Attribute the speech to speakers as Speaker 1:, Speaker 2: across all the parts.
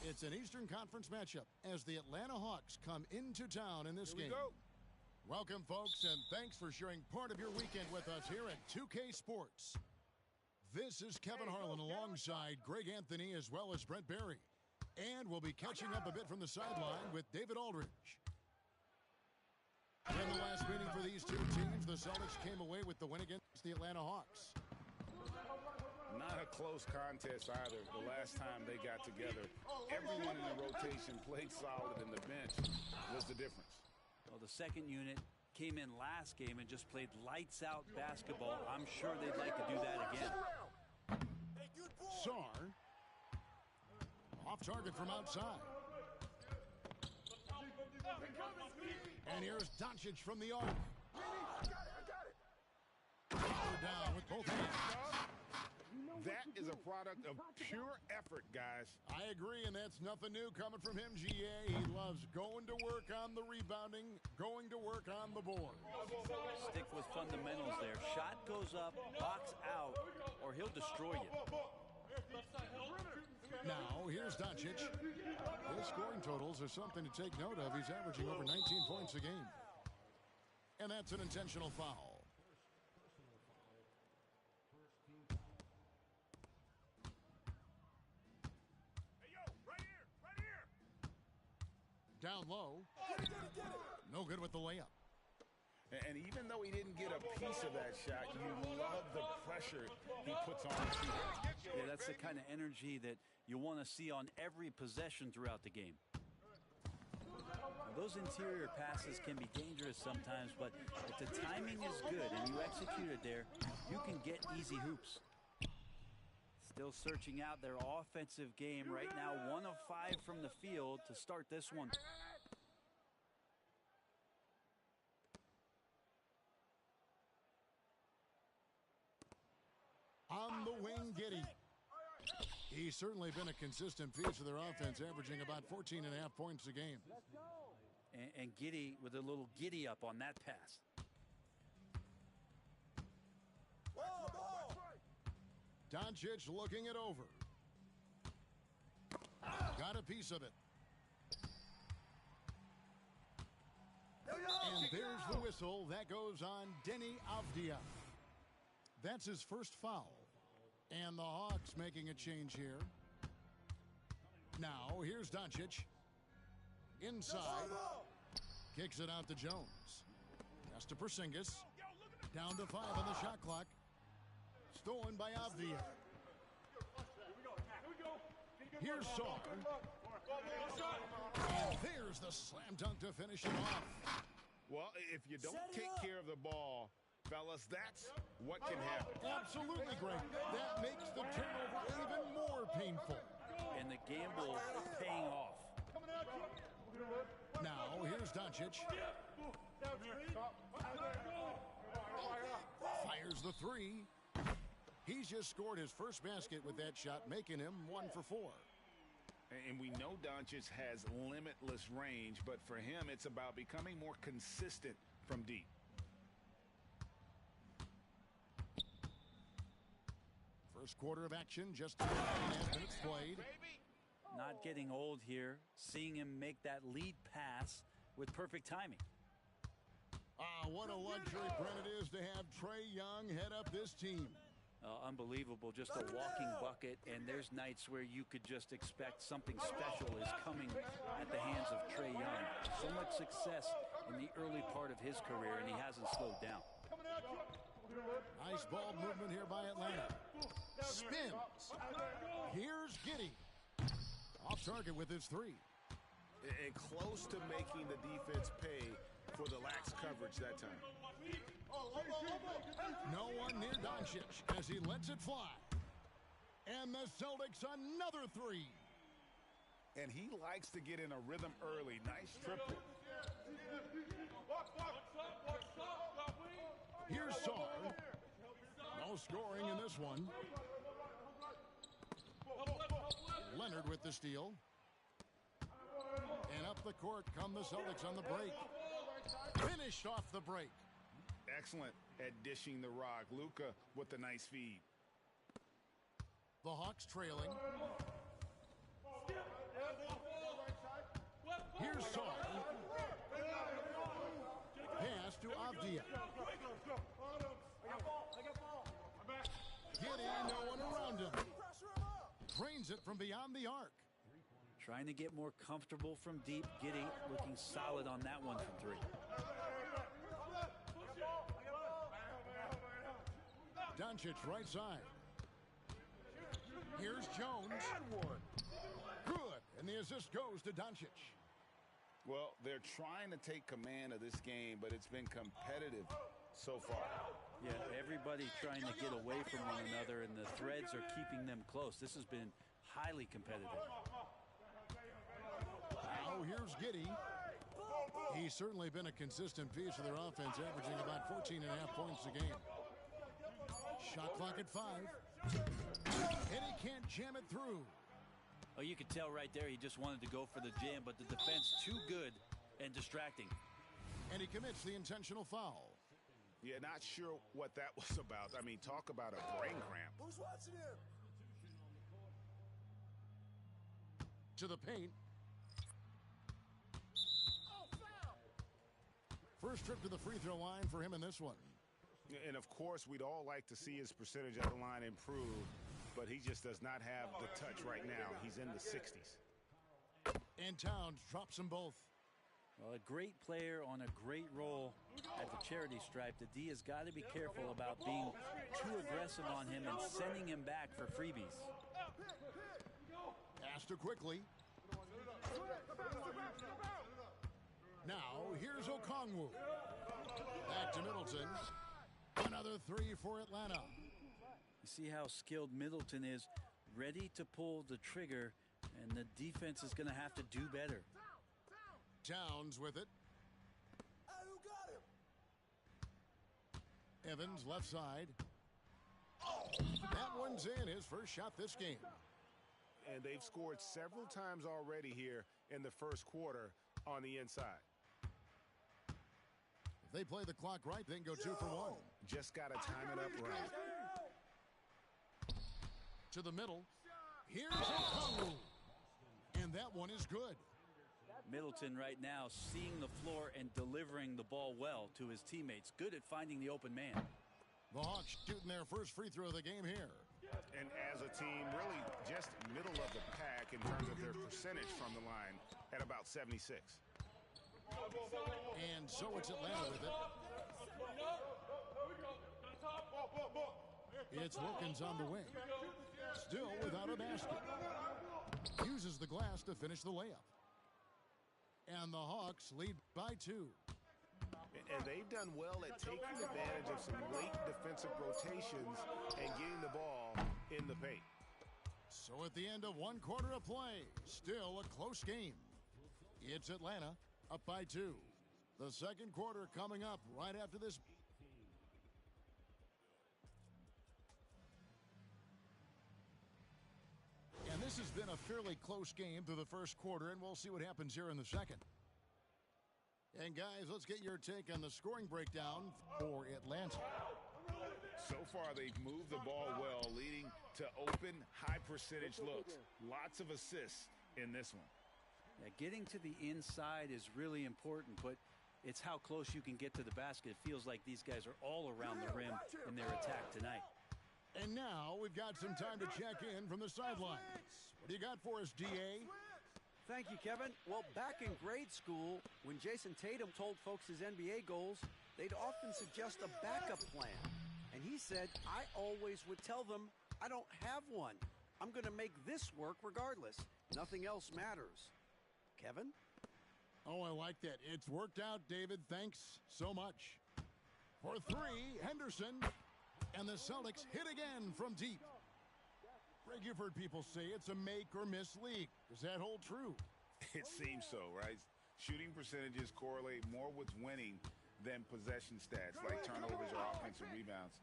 Speaker 1: It's an Eastern Conference matchup as the Atlanta Hawks come into town in this game. Welcome, folks, and thanks for sharing part of your weekend with us here at 2K Sports. This is Kevin Harlan alongside Greg Anthony as well as Brent Barry. And we'll be catching up a bit from the sideline with David Aldridge. In the last meeting for these two teams, the Celtics came away with the win against the Atlanta Hawks.
Speaker 2: Not a close contest either. The last time they got together, everyone in the rotation played solid, and the bench was the difference.
Speaker 3: Well, the second unit came in last game and just played lights-out basketball. I'm sure they'd like to do that again.
Speaker 1: Sarr. Off target from outside. And here's Doncic from the arc.
Speaker 2: I got it.
Speaker 1: Down with both hands.
Speaker 2: That is a product of pure effort, guys.
Speaker 1: I agree, and that's nothing new coming from him, GA. He loves going to work on the rebounding, going to work on the board.
Speaker 3: Stick with fundamentals there. Shot goes up, box out, or he'll destroy you.
Speaker 1: Now, here's Doncic. His scoring totals are something to take note of. He's averaging over 19 points a game. And that's an intentional foul. Down low. No good with the layup.
Speaker 2: And even though he didn't get a piece of that shot, you love the pressure he puts on the team.
Speaker 3: Yeah, that's the kind of energy that you want to see on every possession throughout the game. Now, those interior passes can be dangerous sometimes, but if the timing is good and you execute it there, you can get easy hoops. Still searching out their offensive game right now. 1 of 5 from the field to start this one.
Speaker 1: On the wing, Giddey. He's certainly been a consistent piece of their offense, averaging about 14.5 points a game.
Speaker 3: And Giddey with a little giddy up on that pass.
Speaker 1: Doncic looking it over. Got a piece of it. And there's the whistle. That goes on Deni Avdija. That's his first foul. And the Hawks making a change here. Now, here's Doncic. Inside. Kicks it out to Jones. Pass to Porzingis. Down to 5 on the shot clock. Stolen by Avdija. Here's Sarr. And there's the slam dunk to finish it off.
Speaker 2: Well, if you don't take care of the ball, fellas, that's what can happen.
Speaker 1: Absolutely, Greg. That makes the turnover even more painful.
Speaker 3: And the gamble paying off.
Speaker 1: Now, here's Doncic. Fires the 3. He's just scored his first basket with that shot, making him 1 for 4.
Speaker 2: And we know Doncic has limitless range, but for him, it's about becoming more consistent from deep.
Speaker 1: First quarter of action, just 2.5 minutes played.
Speaker 3: Not getting old here. Seeing him make that lead pass with perfect timing.
Speaker 1: What a luxury, Brent, it is to have Trae Young head up this team.
Speaker 3: Unbelievable, just a walking bucket, and there's nights where you could just expect something special is coming at the hands of Trae Young. So much success in the early part of his career, and he hasn't slowed down.
Speaker 1: Nice ball movement here by Atlanta. Spins. Here's Giddey. Off target with his 3.
Speaker 2: And close to making the defense pay for the lax coverage that time.
Speaker 1: No one near Doncic as he lets it fly. And the Celtics another three.
Speaker 2: And he likes to get in a rhythm early. Nice triple.
Speaker 1: Here's Sarr. No scoring in this one. Leonard with the steal. And up the court come the Celtics on the break. Finished off the break.
Speaker 2: Excellent at dishing the rock. Luka with the nice feed.
Speaker 1: The Hawks trailing. Here's Sarr. Pass to Avdia. Giddey, no one around him. Drains it from beyond the arc.
Speaker 3: Trying to get more comfortable from deep. Giddey looking solid on that one from three.
Speaker 1: Doncic right side. Here's Jones. Good. And the assist goes to Doncic.
Speaker 2: Well, they're trying to take command of this game, but it's been competitive so far.
Speaker 3: Yeah, everybody trying to get away from one another, and the threads are keeping them close. This has been highly competitive.
Speaker 1: Now here's Giddey. He's certainly been a consistent piece of their offense, averaging about 14.5 points a game. Shot clock at 5. And he can't jam it through.
Speaker 3: Oh, you could tell right there he just wanted to go for the jam, but the defense too good and distracting.
Speaker 1: And he commits the intentional foul.
Speaker 2: Yeah, not sure what that was about. I mean, talk about a brain cramp.
Speaker 4: Who's watching him?
Speaker 1: To the paint. First trip to the free throw line for him in this one.
Speaker 2: And, of course, we'd all like to see his percentage at the line improve, but he just does not have the touch right now. He's in the 60s.
Speaker 1: And Towns drops them both.
Speaker 3: Well, a great player on a great role at the charity stripe. The D has got to be careful about being too aggressive on him and sending him back for freebies.
Speaker 1: Pass to quickly. Now, here's Okongwu. Back to Middleton. Another three for Atlanta.
Speaker 3: You see how skilled Middleton is, ready to pull the trigger, and the defense is going to have to do better.
Speaker 1: Towns with it.
Speaker 4: Who got him?
Speaker 1: Evans left side. That one's in, his first shot this game.
Speaker 2: And they've scored several times already here in the first quarter on the inside.
Speaker 1: If they play the clock right, they can go 2 for 1.
Speaker 2: Just got to time it up right.
Speaker 1: To the middle. Here's Okongwu. And that one is good.
Speaker 3: Middleton right now seeing the floor and delivering the ball well to his teammates. Good at finding the open man.
Speaker 1: The Hawks shooting their first free throw of the game here.
Speaker 2: And as a team, really just middle of the pack in terms of their percentage from the line at about 76.
Speaker 1: And so it's Atlanta with it. It's Wilkins on the wing. Still without a basket. Uses the glass to finish the layup. And the Hawks lead by 2.
Speaker 2: And they've done well at taking advantage of some late defensive rotations and getting the ball in the paint.
Speaker 1: So at the end of 1 quarter of play, still a close game. It's Atlanta up by 2. The second quarter coming up right after this. And this has been a fairly close game through the first quarter, and we'll see what happens here in the second. And guys, let's get your take on the scoring breakdown for Atlanta.
Speaker 2: So far, they've moved the ball well, leading to open, high-percentage looks. Lots of assists in this one.
Speaker 3: Yeah, getting to the inside is really important, but it's how close you can get to the basket. It feels like these guys are all around the rim in their attack tonight.
Speaker 1: And now we've got some time to check in from the sidelines. What do you got for us, D.A.?
Speaker 5: Thank you, Kevin. Well, back in grade school, when Jason Tatum told folks his NBA goals, they'd often suggest a backup plan. And he said, I always would tell them, I don't have one. I'm going to make this work regardless. Nothing else matters. Kevin?
Speaker 1: Oh, I like that. It's worked out, David. Thanks so much. For 3, Henderson. And the Celtics hit again from deep. Greg, you've heard people say it's a make or miss league. Does that hold true?
Speaker 2: It seems so, right? Shooting percentages correlate more with winning than possession stats like turnovers or offensive rebounds.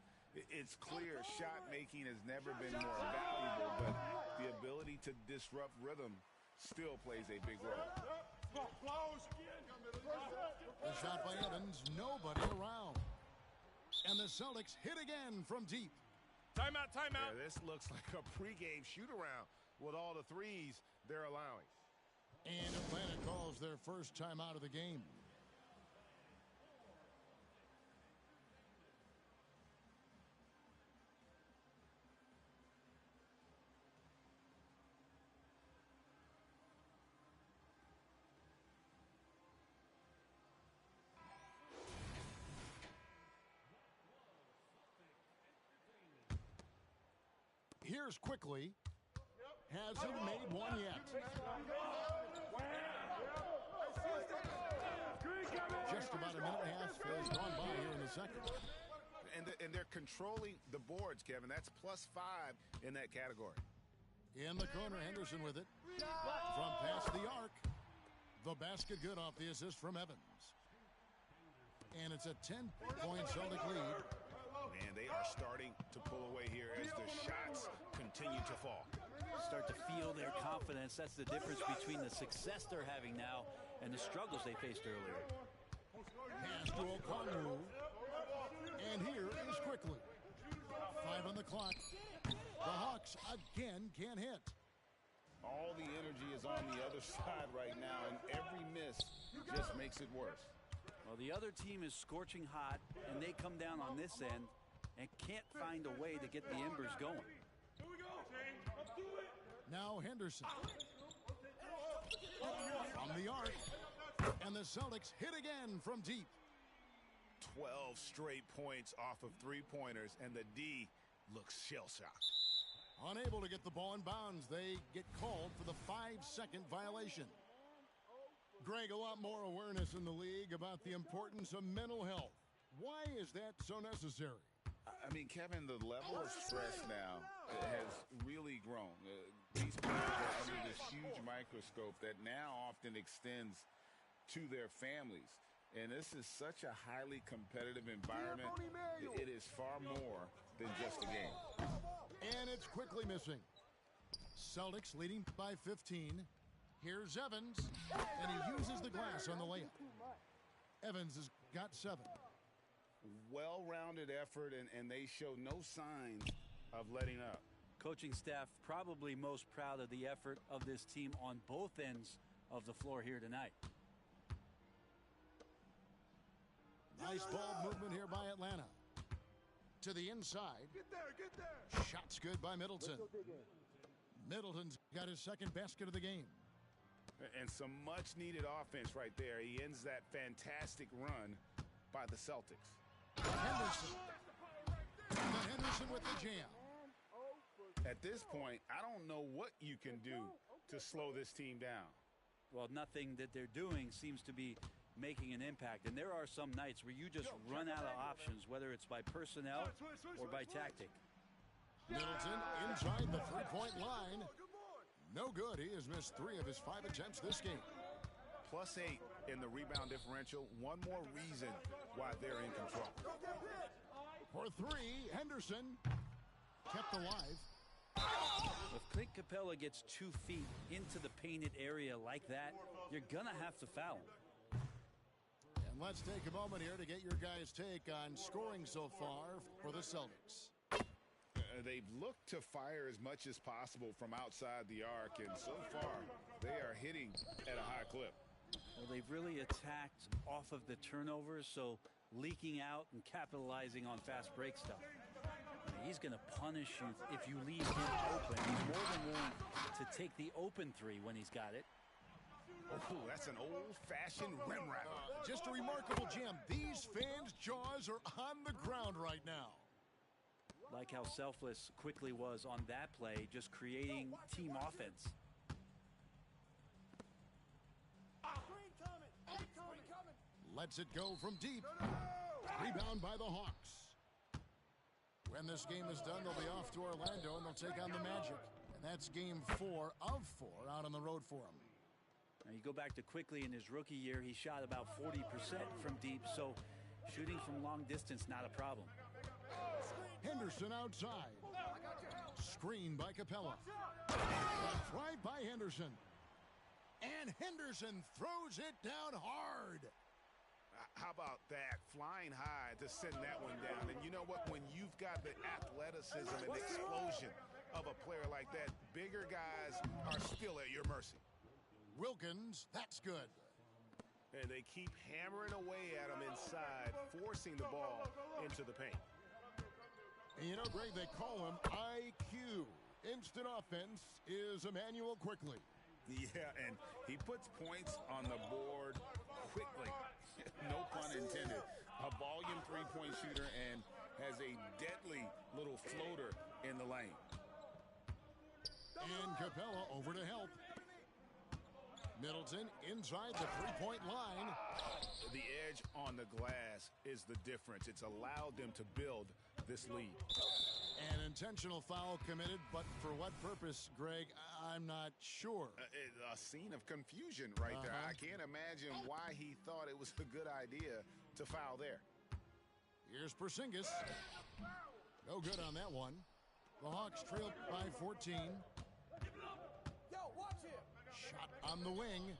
Speaker 2: It's clear shot making has never been more valuable, but the ability to disrupt rhythm still plays a big role.
Speaker 1: The shot by Evans, nobody around. And the Celtics hit again from deep.
Speaker 6: Timeout, timeout.
Speaker 7: Yeah, this looks like a pregame shoot-around with all the threes they're allowing.
Speaker 1: And Atlanta calls their first time out of the game. Here's quickly. Hasn't made one yet. Just about a minute and a half has gone by here in the second.
Speaker 2: And they're controlling the boards, Kevin. That's +5 in that category.
Speaker 1: In the corner, Henderson with it. From past the arc. The basket good off the assist from Evans. And it's a 10-point Celtic lead.
Speaker 2: And they are starting to pull away here as the shots continue to fall.
Speaker 3: Start to feel their confidence. That's the difference between the success they're having now and the struggles they faced earlier.
Speaker 1: Pass to Okongwu. And here is quickly. 5 on the clock. The Hawks again can't hit.
Speaker 2: All the energy is on the other side right now, and every miss just makes it worse.
Speaker 3: Well, the other team is scorching hot, and they come down on this end and can't find a way to get the embers going.
Speaker 1: Now Henderson. From the arc. And the Celtics hit again from deep.
Speaker 2: 12 straight points off of three-pointers, and the D looks shell-shocked.
Speaker 1: Unable to get the ball in bounds, they get called for the 5-second violation. Greg, a lot more awareness in the league about the importance of mental health. Why is that so necessary?
Speaker 2: I mean, Kevin, the level of stress now has really grown. These players are under this huge microscope that now often extends to their families. And this is such a highly competitive environment. It is far more than just a game.
Speaker 1: And it's quickly missing. Celtics leading by 15. Here's Evans, and he uses the glass on the layup. Evans has got 7.
Speaker 2: Well-rounded effort, and they show no signs of letting up.
Speaker 3: Coaching staff probably most proud of the effort of this team on both ends of the floor here tonight.
Speaker 1: Nice ball movement here by Atlanta. To the inside.
Speaker 4: Get there.
Speaker 1: Shots good by Middleton. Middleton's got his second basket of the game.
Speaker 2: And some much-needed offense right there. He ends that fantastic run by the Celtics.
Speaker 1: Henderson. And Henderson with the jam.
Speaker 2: At this point, I don't know what you can do to slow this team down.
Speaker 3: Well, nothing that they're doing seems to be making an impact. And there are some nights where you just run out of options, whether it's by personnel or by tactic.
Speaker 1: Middleton inside the three-point line. No good. He has missed 3 of his 5 attempts this game.
Speaker 2: +8 in the rebound differential. One more reason why they're in control.
Speaker 1: For 3, Henderson kept alive.
Speaker 3: If Clint Capella gets 2 feet into the painted area like that, you're going to have to foul him.
Speaker 1: And let's take a moment here to get your guys' take on scoring so far for the Celtics.
Speaker 2: They've looked to fire as much as possible from outside the arc, and so far they are hitting at a high clip.
Speaker 3: Well, they've really attacked off of the turnovers, so leaking out and capitalizing on fast break stuff. He's going to punish you if you leave him open. He's more than willing to take the open 3 when he's got it.
Speaker 2: Oh, that's an old-fashioned rim rattler.
Speaker 1: Just a remarkable jam. These fans' jaws are on the ground right now.
Speaker 3: Like how selfless Quickly was on that play, just creating team offense.
Speaker 1: Lets it go from deep. Rebound by the Hawks. When this game is done, they'll be off to Orlando, and they'll take on the Magic. And that's game 4 of 4 out on the road for him.
Speaker 3: Now you go back to quickly in his rookie year, he shot about 40% from deep, so shooting from long distance, not a problem.
Speaker 1: Henderson outside. Screen by Capella. Drive by Henderson. And Henderson throws it down hard.
Speaker 7: How about that? Flying high to send that one down. And you know what? When you've got the athleticism and explosion of a player like that, bigger guys are still at your mercy.
Speaker 1: Wilkins, that's good.
Speaker 7: And they keep hammering away at him inside, forcing the ball into the paint.
Speaker 1: And you know, Greg, they call him IQ. Instant offense is Immanuel Quickley.
Speaker 2: Yeah, and he puts points on the board quickly. No pun intended. A volume three-point shooter and has a deadly little floater in the lane.
Speaker 1: And Capella over to help. Middleton inside the three-point line.
Speaker 7: The edge on the glass is the difference. It's allowed them to build this lead.
Speaker 1: An intentional foul committed, but for what purpose, Greg, I'm not sure.
Speaker 7: A scene of confusion right there. I can't imagine why he thought it was a good idea to foul there.
Speaker 1: Here's Porzingis. No good on that one. The Hawks trail by 14.
Speaker 4: Yo, watch him.
Speaker 1: Shot on the wing.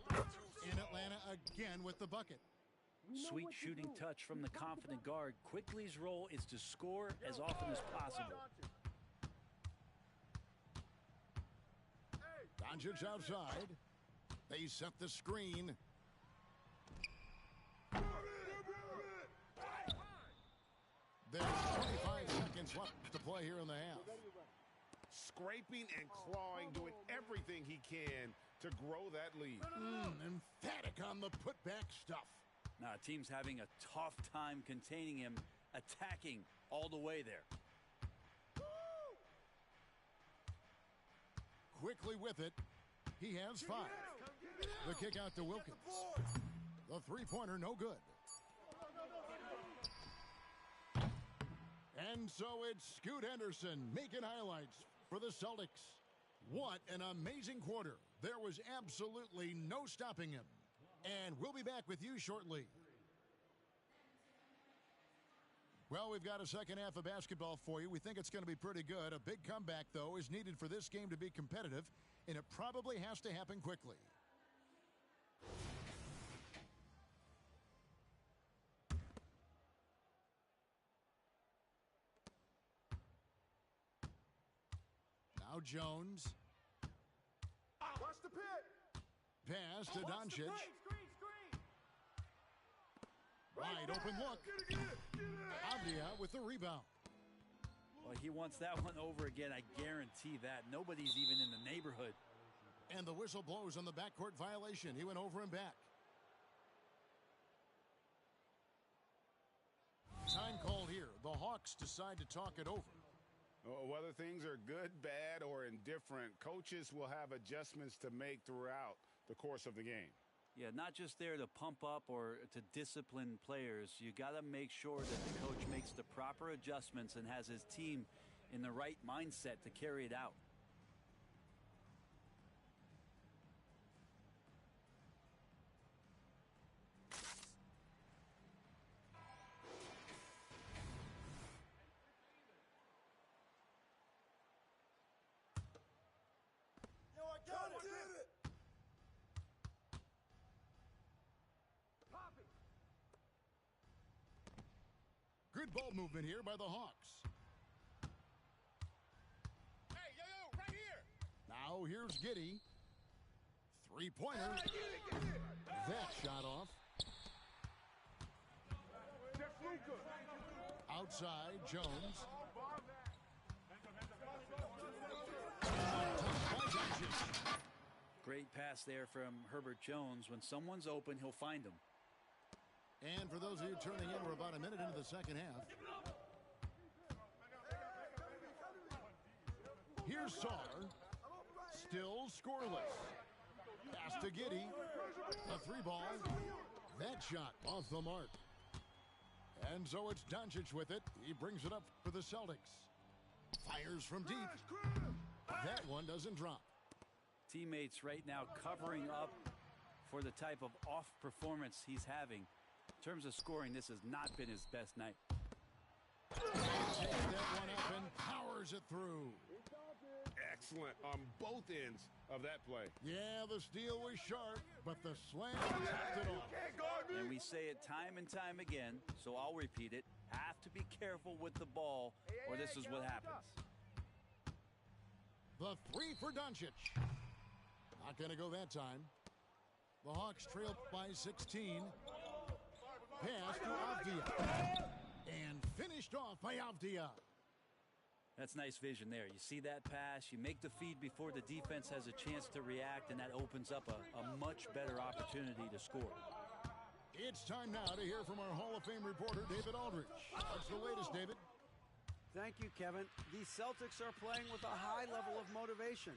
Speaker 1: In Atlanta again with the bucket.
Speaker 3: Sweet shooting touch from the confident guard. Quickly's role is to score as often as possible.
Speaker 1: Doncic outside. They set the screen. There's 25 seconds left to play here in the half.
Speaker 7: Scraping and clawing, doing everything he can to grow that lead.
Speaker 1: Emphatic on the putback stuff.
Speaker 3: Now, team's having a tough time containing him, attacking all the way there.
Speaker 1: Quickly with it. He has 5. The kick out to Wilkins. The three-pointer, no good. And so it's Scoot Henderson making highlights for the Celtics. What an amazing quarter. There was absolutely no stopping him. And we'll be back with you shortly. Well, we've got a second half of basketball for you. We think it's going to be pretty good. A big comeback, though, is needed for this game to be competitive, and it probably has to happen quickly. Now Jones.
Speaker 4: Watch the pit.
Speaker 1: Pass to Doncic. Wide open look. Avdia with the rebound.
Speaker 3: Well, he wants that one over again. I guarantee that. Nobody's even in the neighborhood.
Speaker 1: And the whistle blows on the backcourt violation. He went over and back. Time called here. The Hawks decide to talk it over.
Speaker 7: Whether things are good, bad, or indifferent, coaches will have adjustments to make throughout the course of the game.
Speaker 3: Yeah, not just there to pump up or to discipline players. You got to make sure that the coach makes the proper adjustments and has his team in the right mindset to carry it out.
Speaker 4: Yo, I got it.
Speaker 1: Good ball movement here by the Hawks.
Speaker 7: Hey, yo, right here.
Speaker 1: Now here's Giddey. Three-pointer. That shot off. Outside, Jones.
Speaker 3: Great pass there from Herbert Jones. When someone's open, he'll find them.
Speaker 1: And for those of you turning in, we're about a minute into the second half. Here's Sarr. Still scoreless. Pass to Giddey. A three ball. That shot off the mark. And so it's Doncic with it. He brings it up for the Celtics. Fires from deep. That one doesn't drop.
Speaker 3: Teammates right now covering up for the type of off performance he's having. In terms of scoring, this has not been his best night.
Speaker 1: Takes that one up and powers it through.
Speaker 7: Excellent on both ends of that play.
Speaker 1: Yeah, the steal was sharp, but the slam tipped it off.
Speaker 3: And we say it time and time again, so I'll repeat it. Have to be careful with the ball, or this is what happens.
Speaker 1: The three for Doncic. Not going to go that time. The Hawks trail by 16. Pass to Avdija. And finished off by Avdija.
Speaker 3: That's nice vision there. You see that pass, you make the feed before the defense has a chance to react, and that opens up a much better opportunity to score.
Speaker 1: It's time now to hear from our Hall of Fame reporter, David Aldridge. What's the latest, David?
Speaker 5: Thank you, Kevin. The Celtics are playing with a high level of motivation.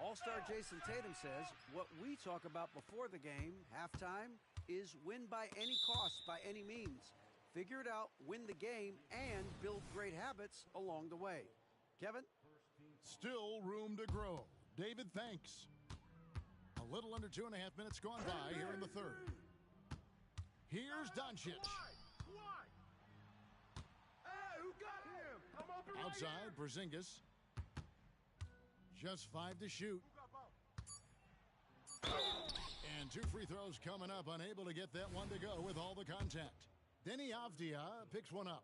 Speaker 5: All-star Jason Tatum says what we talk about before the game, halftime, is win by any cost, by any means. Figure it out, win the game, and build great habits along the way. Kevin?
Speaker 1: Still room to grow. David, thanks. A little under 2.5 minutes gone by here in the third. Here's Doncic. Outside, Porzingis. Just 5 to shoot. And 2 free throws coming up, unable to get that one to go with all the contact. Deni Avdija picks one up.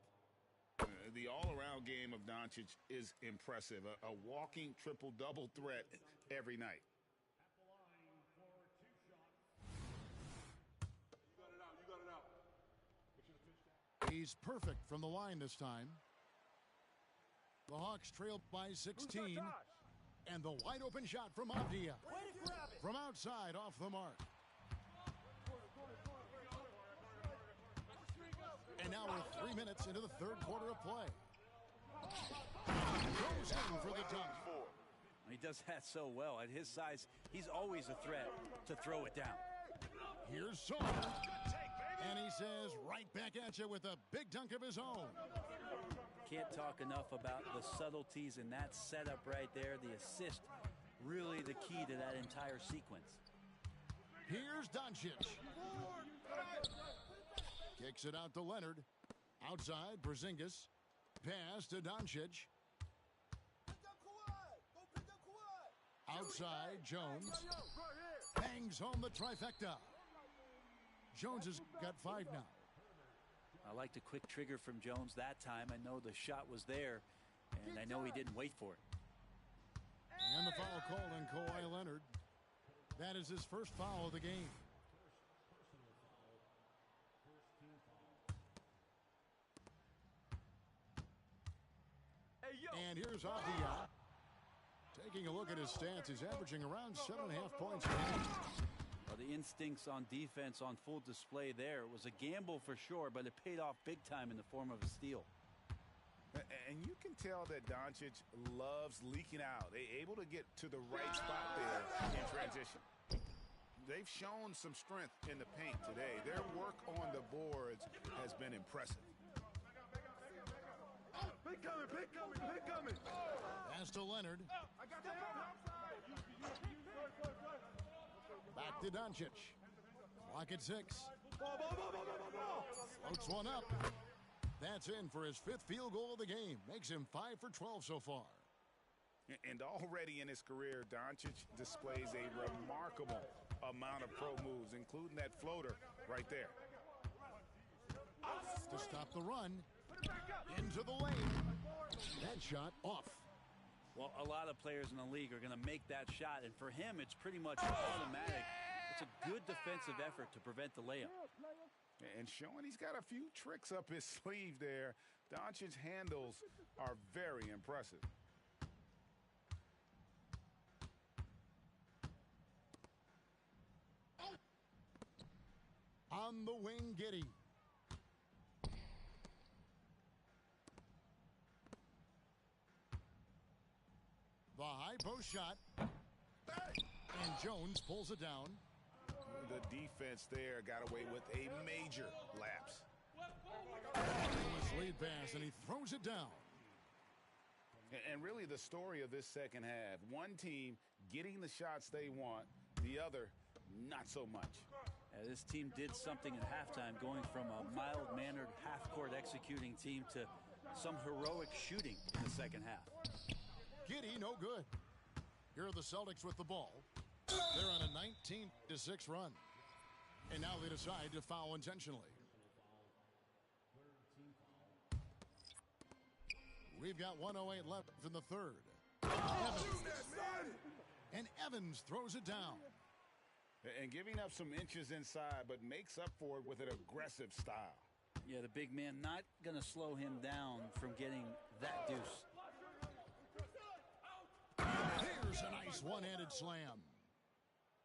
Speaker 2: The all-around game of Doncic is impressive. A walking triple-double threat every night.
Speaker 1: He's perfect from the line this time. The Hawks trail by 16. And the wide-open shot from Avdija. From outside, off the mark. And now we're 3 minutes into the third quarter of play. Goes in for the dunk.
Speaker 3: He does that so well. At his size, he's always a threat to throw it down.
Speaker 1: Here's Saunders. And he says, right back at you with a big dunk of his own.
Speaker 3: Can't talk enough about the subtleties in that setup right there. The assist, really the key to that entire sequence.
Speaker 1: Here's Doncic. Kicks it out to Leonard. Outside, Porzingis. Pass to Doncic. Outside, Jones. Bangs home the trifecta. Jones has got 5 now.
Speaker 3: I like the quick trigger from Jones that time. I know the shot was there, and I know he didn't wait for it.
Speaker 1: And the foul called on Kawhi Leonard. That is his first foul of the game. And here's Avdija. Taking a look at his stats, he's averaging around 7.5 points a game.
Speaker 3: Well, the instincts on defense on full display there. It was a gamble for sure, but it paid off big time in the form of a steal.
Speaker 2: And you can tell that Doncic loves leaking out. They're able to get to the right spot there in transition. They've shown some strength in the paint today. Their work on the boards has been impressive.
Speaker 4: Pick coming.
Speaker 1: Pass to Leonard. Back to Doncic. Clock at 6. Floats one up. That's in for his 5th field goal of the game. Makes him 5 for 12 so far.
Speaker 2: And already in his career, Doncic displays a remarkable amount of pro moves, including that floater right there.
Speaker 1: To stop the run. Into the lane. That shot off.
Speaker 3: Well, a lot of players in the league are going to make that shot, and for him, it's pretty much automatic. It's a good defensive effort to prevent the layup.
Speaker 2: And showing he's got a few tricks up his sleeve there. Doncic's handles are very impressive.
Speaker 1: On the wing, Giddey. The high post shot. And Jones pulls it down.
Speaker 2: The defense there got away with a major lapse.
Speaker 1: Lead pass, and he throws it down.
Speaker 2: And really the story of this second half, one team getting the shots they want, the other not so much.
Speaker 3: This team did something at halftime, going from a mild-mannered half-court executing team to some heroic shooting in the second half.
Speaker 1: Giddey, no good. Here are the Celtics with the ball. They're on a 19-6 run. And now they decide to foul intentionally. We've got 1:08 left in the third. And Evans throws it down.
Speaker 2: And giving up some inches inside, but makes up for it with an aggressive style.
Speaker 3: Yeah, the big man not going to slow him down from getting that deuce.
Speaker 1: There's a nice one-handed slam.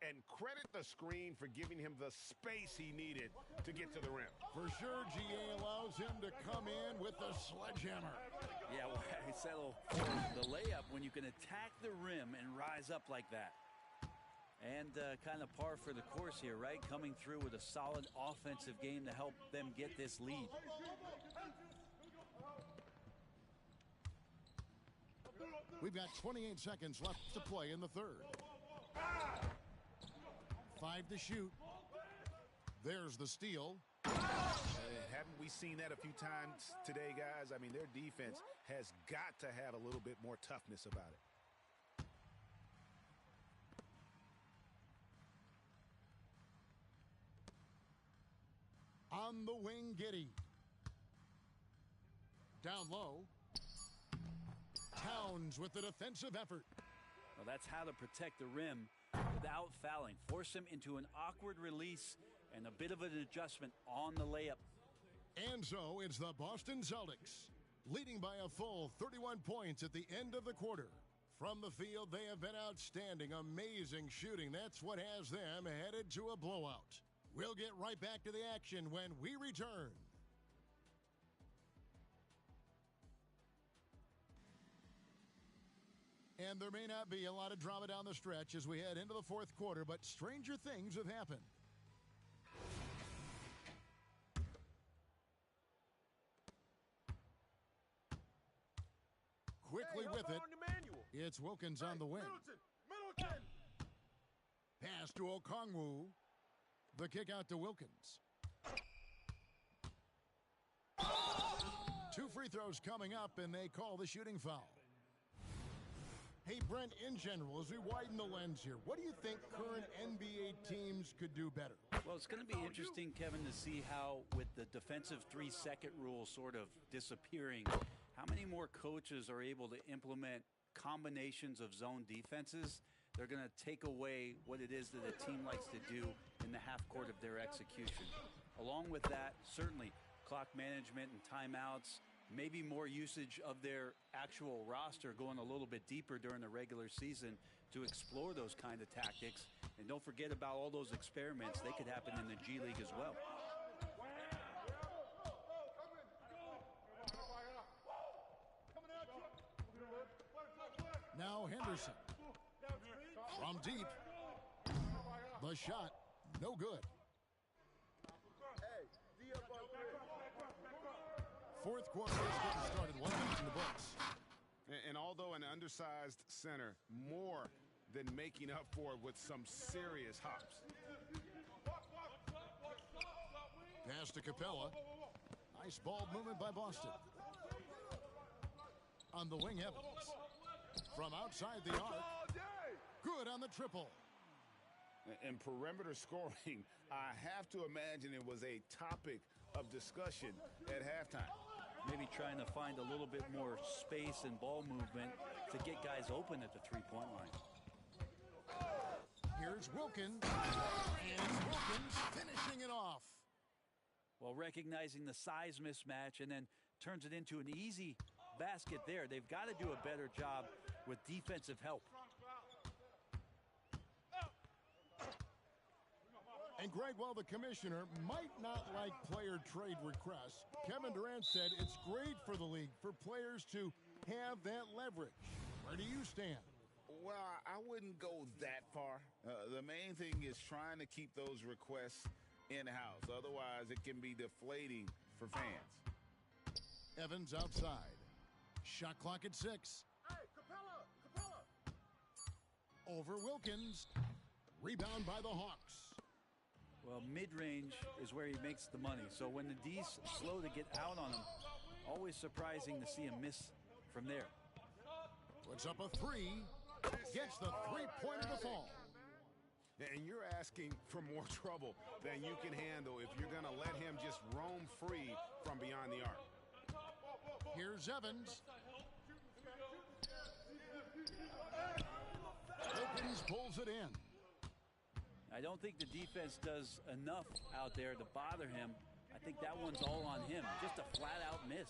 Speaker 7: And credit the screen for giving him the space he needed to get to the rim.
Speaker 1: For sure, GA allows him to come in with the sledgehammer.
Speaker 3: Yeah, well, I settle for the layup when you can attack the rim and rise up like that. And kind of par for the course here, right? Coming through with a solid offensive game to help them get this lead.
Speaker 1: We've got 28 seconds left to play in the third. 5 to shoot. There's the steal.
Speaker 7: Haven't we seen that a few times today, guys? I mean, their defense has got to have a little bit more toughness about it.
Speaker 1: On the wing, Giddey. Down low. Towns with the defensive effort.
Speaker 3: Well, that's how to protect the rim without fouling. Force him into an awkward release and a bit of an adjustment on the layup.
Speaker 1: And so it's the Boston Celtics, leading by a full 31 points at the end of the quarter. From the field, they have been outstanding, amazing shooting. That's what has them headed to a blowout. We'll get right back to the action when we return. And there may not be a lot of drama down the stretch as we head into the fourth quarter, but stranger things have happened. Quickly with it, it's Wilkins on the wing. Pass to Okongwu. The kick out to Wilkins. 2 free throws coming up, and they call the shooting foul. Hey, Brent, in general, as we widen the lens here, what do you think current NBA teams could do better?
Speaker 3: Well, it's going to be interesting, Kevin, to see how, with the defensive 3-second rule sort of disappearing, how many more coaches are able to implement combinations of zone defenses. They're going to take away what it is that a team likes to do in the half court of their execution. Along with that, certainly clock management and timeouts, maybe more usage of their actual roster going a little bit deeper during the regular season to explore those kind of tactics. And don't forget about all those experiments. They could happen in the G League as well.
Speaker 1: Now Henderson. From deep. The shot, no good. Fourth quarter is getting started. 1 minute in the books.
Speaker 7: And although an undersized center, more than making up for it with some serious hops.
Speaker 1: Pass to Capella. Nice ball movement by Boston. On the wing, Evans. From outside the arc. Good on the triple.
Speaker 2: And perimeter scoring, I have to imagine it was a topic of discussion at halftime.
Speaker 3: Maybe trying to find a little bit more space and ball movement to get guys open at the three-point line.
Speaker 1: Here's Wilkins. And it's Wilkins finishing it off.
Speaker 3: Well, recognizing the size mismatch and then turns it into an easy basket there. They've got to do a better job with defensive help.
Speaker 1: And Greg, while the commissioner might not like player trade requests, Kevin Durant said it's great for the league for players to have that leverage. Where do you stand?
Speaker 2: Well, I wouldn't go that far. The main thing is trying to keep those requests in-house. Otherwise, it can be deflating for fans.
Speaker 1: Evans outside. Shot clock at 6. over Wilkins. Rebound by the Hawks.
Speaker 3: Well, mid-range is where he makes the money. So when the D's slow to get out on him, always surprising to see him miss from there.
Speaker 1: Puts up a three. Gets the three-pointer to fall.
Speaker 7: And you're asking for more trouble than you can handle if you're going to let him just roam free from beyond the arc.
Speaker 1: Here's Evans. Wilkins pulls it in.
Speaker 3: I don't think the defense does enough out there to bother him. I think that one's all on him. Just a flat-out miss.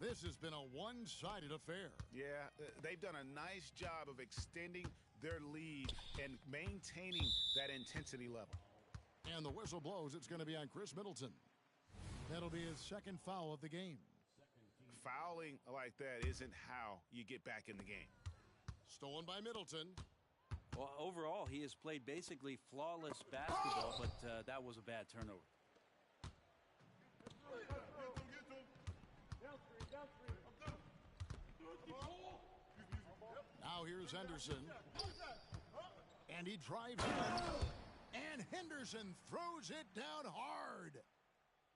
Speaker 1: This has been a one-sided affair.
Speaker 7: Yeah, they've done a nice job of extending their lead and maintaining that intensity level.
Speaker 1: And the whistle blows. It's going to be on Chris Middleton. That'll be his second foul of the game.
Speaker 7: Fouling like that isn't how you get back in the game.
Speaker 1: Stolen by Middleton.
Speaker 3: Well, overall, he has played basically flawless basketball, but that was a bad turnover.
Speaker 1: Now here's Henderson. And he drives in. And Henderson throws it down hard.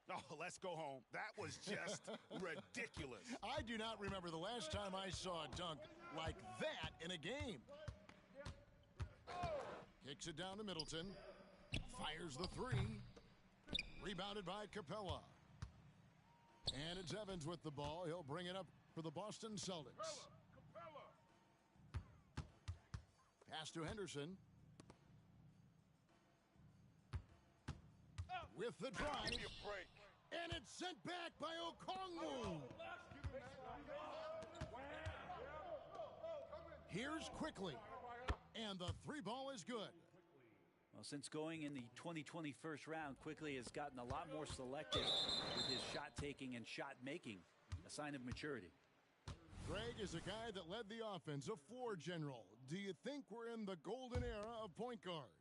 Speaker 7: Oh, let's go home. That was just ridiculous.
Speaker 1: I do not remember the last time I saw a dunk like that in a game. Kicks it down to Middleton. Fires the three. Rebounded by Capella. And it's Evans with the ball. He'll bring it up for the Boston Celtics. Pass to Henderson. With the drive. And it's sent back by Okongwu. Here's Quickly. And the three ball is good.
Speaker 3: Well, since going in the 2020 first round, Quickly has gotten a lot more selective with his shot taking and shot making, a sign of maturity.
Speaker 1: Greg is a guy that led the offense, a floor general. Do you think we're in the golden era of point guards?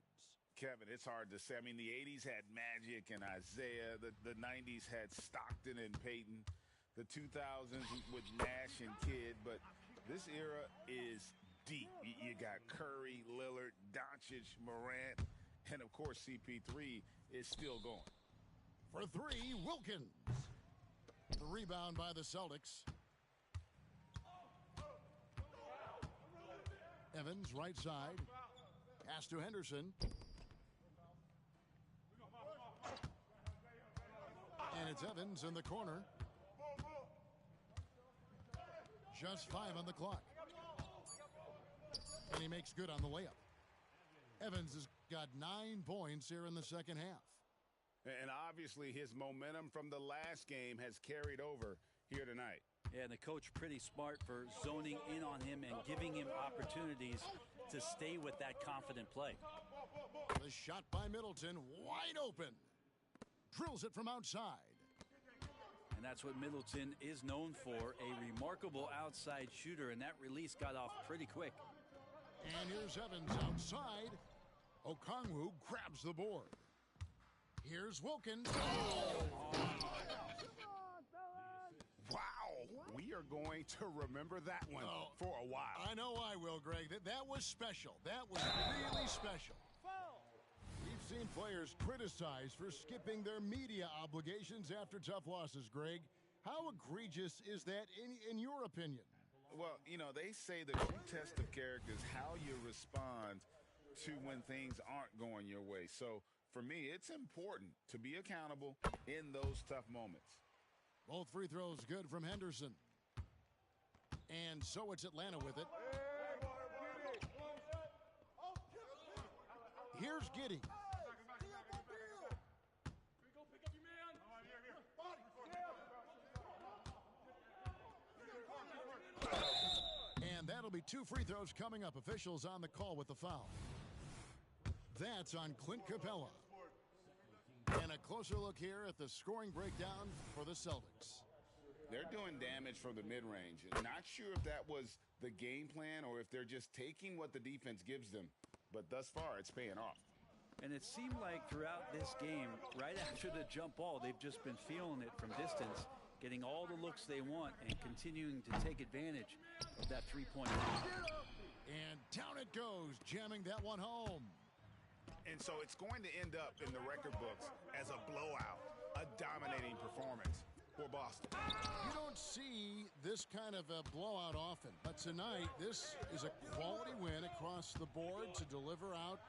Speaker 2: Kevin, it's hard to say. I mean, the 80s had Magic and Isaiah. The 90s had Stockton and Peyton. The 2000s with Nash and Kidd. But this era is deep. You got Curry, Lillard, Doncic, Morant, and, of course, CP3 is still going.
Speaker 1: For three, Wilkins. The rebound by the Celtics. Evans, right side. Pass to Henderson. And it's Evans in the corner. Just 5 on the clock. And he makes good on the layup. Evans has got 9 points here in the second half.
Speaker 7: And obviously his momentum from the last game has carried over here tonight.
Speaker 3: Yeah, and the coach pretty smart for zoning in on him and giving him opportunities to stay with that confident play.
Speaker 1: The shot by Middleton, wide open. Drills it from outside.
Speaker 3: And that's what Middleton is known for, a remarkable outside shooter, and that release got off pretty quick.
Speaker 1: And here's Evans outside. Okongwu grabs the board. Here's Wilkins.
Speaker 7: Wow, we are going to remember that one for a while.
Speaker 1: I know I will, Greg. That was special. That was really special. We've seen players criticized for skipping their media obligations after tough losses, Greg. How egregious is that in your opinion?
Speaker 2: Well, you know, they say the true test of character is how you respond to when things aren't going your way. So, for me, it's important to be accountable in those tough moments.
Speaker 1: Both free throws good from Henderson. And so it's Atlanta with it. Here's Giddey. And that'll be 2 free throws coming up. Officials on the call with the foul. That's on Clint Capella. And a closer look here at the scoring breakdown for the Celtics.
Speaker 2: They're doing damage from the mid-range. Not sure if that was the game plan or if they're just taking what the defense gives them. But thus far, it's paying off.
Speaker 3: And it seemed like throughout this game, right after the jump ball, they've just been feeling it from distance, getting all the looks they want and continuing to take advantage of that three-point line.
Speaker 1: And down it goes, jamming that one home.
Speaker 7: And so it's going to end up in the record books as a blowout, a dominating performance for Boston.
Speaker 1: You don't see this kind of a blowout often, but tonight this is a quality win across the board to deliver out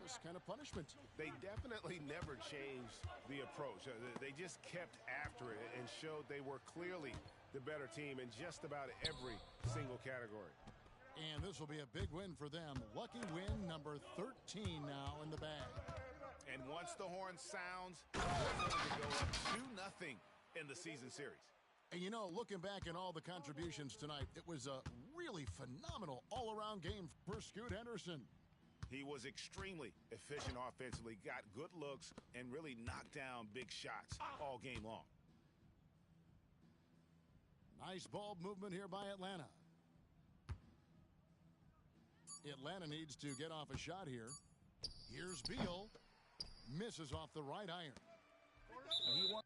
Speaker 1: this kind of punishment.
Speaker 7: They definitely never changed the approach. They just kept after it and showed they were clearly the better team in just about every single category.
Speaker 1: And this will be a big win for them. Lucky win number 13 now in the bag.
Speaker 7: And once the horn sounds, they're going to go up 2-0 in the season series.
Speaker 1: And you know, looking back at all the contributions tonight, it was a really phenomenal all-around game for Scoot Henderson.
Speaker 7: He was extremely efficient offensively, got good looks, and really knocked down big shots all game long.
Speaker 1: Nice ball movement here by Atlanta. Atlanta needs to get off a shot here. Here's Beal. Misses off the right iron.
Speaker 3: He won.